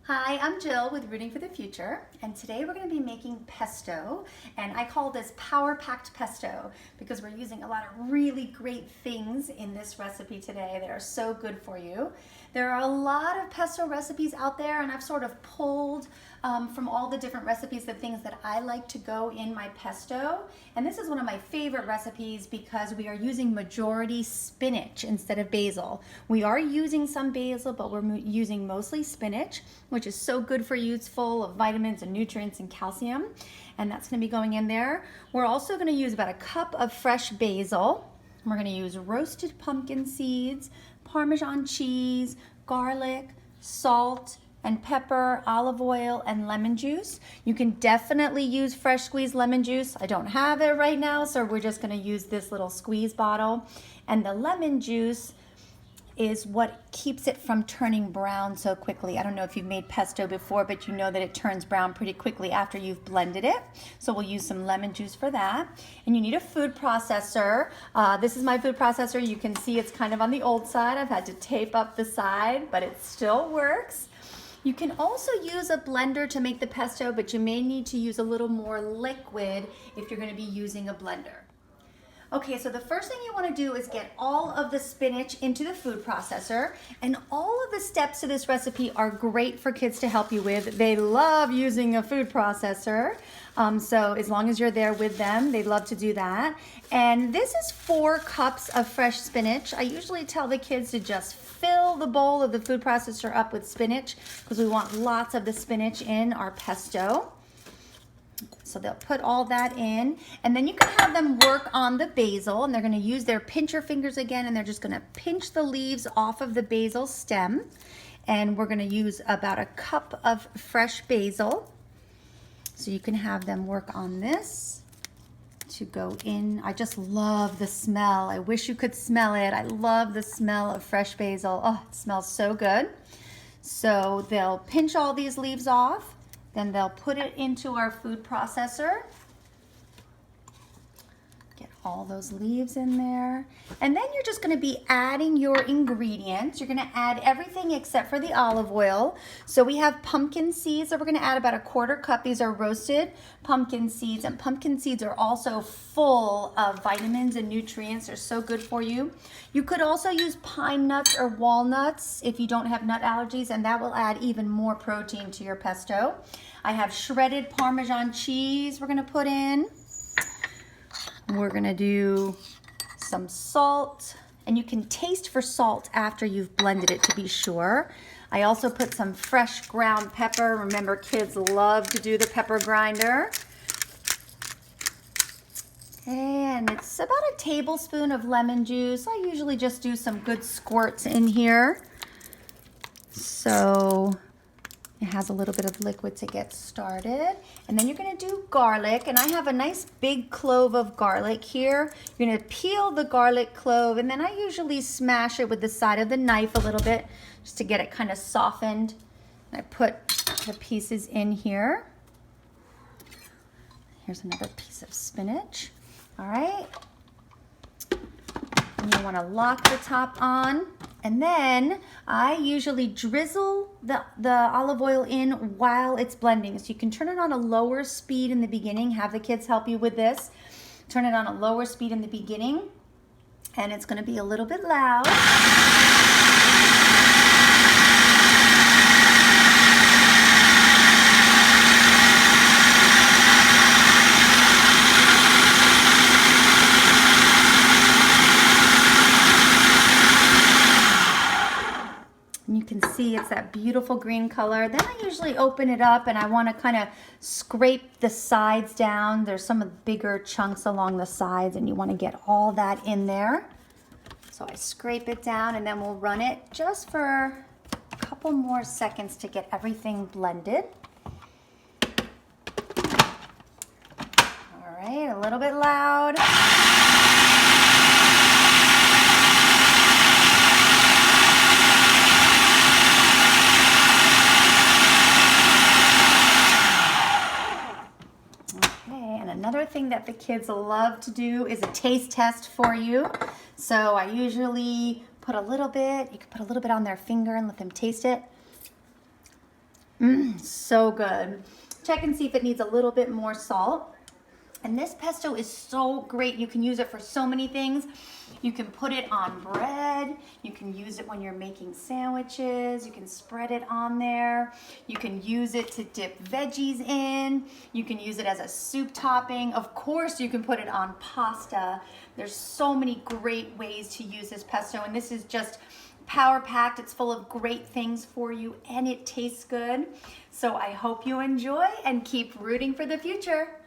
Hi, I'm Jill with Rooting for the Future, and today we're going to be making pesto, and I call this power-packed pesto because we're using a lot of really great things in this recipe today that are so good for you. There are a lot of pesto recipes out there, and I've sort of pulled from all the different recipes the things that I like to go in my pesto, and this is one of my favorite recipes because we are using majority spinach instead of basil. We are using some basil, but we're using mostly spinach, which is so good for you. It's full of vitamins and nutrients and calcium, and that's going to be going in there. We're also going to use about a cup of fresh basil. We're going to use roasted pumpkin seeds, Parmesan cheese, garlic, salt, and pepper, olive oil, and lemon juice. You can definitely use fresh squeezed lemon juice. I don't have it right now, so we're just going to use this little squeeze bottle. And the lemon juice is what keeps it from turning brown so quickly. I don't know if you've made pesto before, but you know that it turns brown pretty quickly after you've blended it. So we'll use some lemon juice for that. And you need a food processor. This is my food processor. You can see it's kind of on the old side. I've had to tape up the side, but it still works. You can also use a blender to make the pesto, but you may need to use a little more liquid if you're going to be using a blender. Okay, so the first thing you want to do is get all of the spinach into the food processor, and all of the steps to this recipe are great for kids to help you with. They love using a food processor, so as long as you're there with them, they love to do that. And this is 4 cups of fresh spinach. I usually tell the kids to just fill the bowl of the food processor up with spinach because we want lots of the spinach in our pesto. So they'll put all that in, and then you can have them work on the basil, and they're going to use their pincher fingers again, and they're just going to pinch the leaves off of the basil stem. And we're going to use about a cup of fresh basil. So you can have them work on this to go in. I just love the smell. I wish you could smell it. I love the smell of fresh basil. Oh, it smells so good. So they'll pinch all these leaves off. Then they'll put it into our food processor. Get all those leaves in there. And then you're just going to be adding your ingredients. You're going to add everything except for the olive oil. So we have pumpkin seeds that we're going to add about a 1/4 cup. These are roasted pumpkin seeds, and pumpkin seeds are also full of vitamins and nutrients. They're so good for you. You could also use pine nuts or walnuts if you don't have nut allergies, and that will add even more protein to your pesto. I have shredded Parmesan cheese we're going to put in. We're going to do some salt, and you can taste for salt after you've blended it to be sure. I also put some fresh ground pepper. Remember, kids love to do the pepper grinder. And it's about a tablespoon of lemon juice. I usually just do some good squirts in here. So it has a little bit of liquid to get started. And then you're going to do garlic, and I have a nice big clove of garlic here. You're going to peel the garlic clove, and then I usually smash it with the side of the knife a little bit just to get it kind of softened. And I put the pieces in here. Here's another piece of spinach. All right. And you want to lock the top on. And then I usually drizzle the olive oil in while it's blending. So you can turn it on a lower speed in the beginning. Have the kids help you with this. Turn it on a lower speed in the beginning. And it's going to be a little bit loud. You can see it's that beautiful green color. Then I usually open it up, and I want to kind of scrape the sides down. There's some of the bigger chunks along the sides, and you want to get all that in there. So I scrape it down, and then we'll run it just for a couple more seconds to get everything blended. All right, a little bit loud. Another thing that the kids love to do is a taste test for you. So I usually put a little bit, you can put a little bit on their finger and let them taste it. So good. Check and see if it needs a little bit more salt. And this pesto is so great. You can use it for so many things. You can put it on bread. You can use it when you're making sandwiches. You can spread it on there. You can use it to dip veggies in. You can use it as a soup topping. Of course, you can put it on pasta. There's so many great ways to use this pesto, and this is just power packed. It's full of great things for you, and it tastes good. So I hope you enjoy and keep rooting for the future.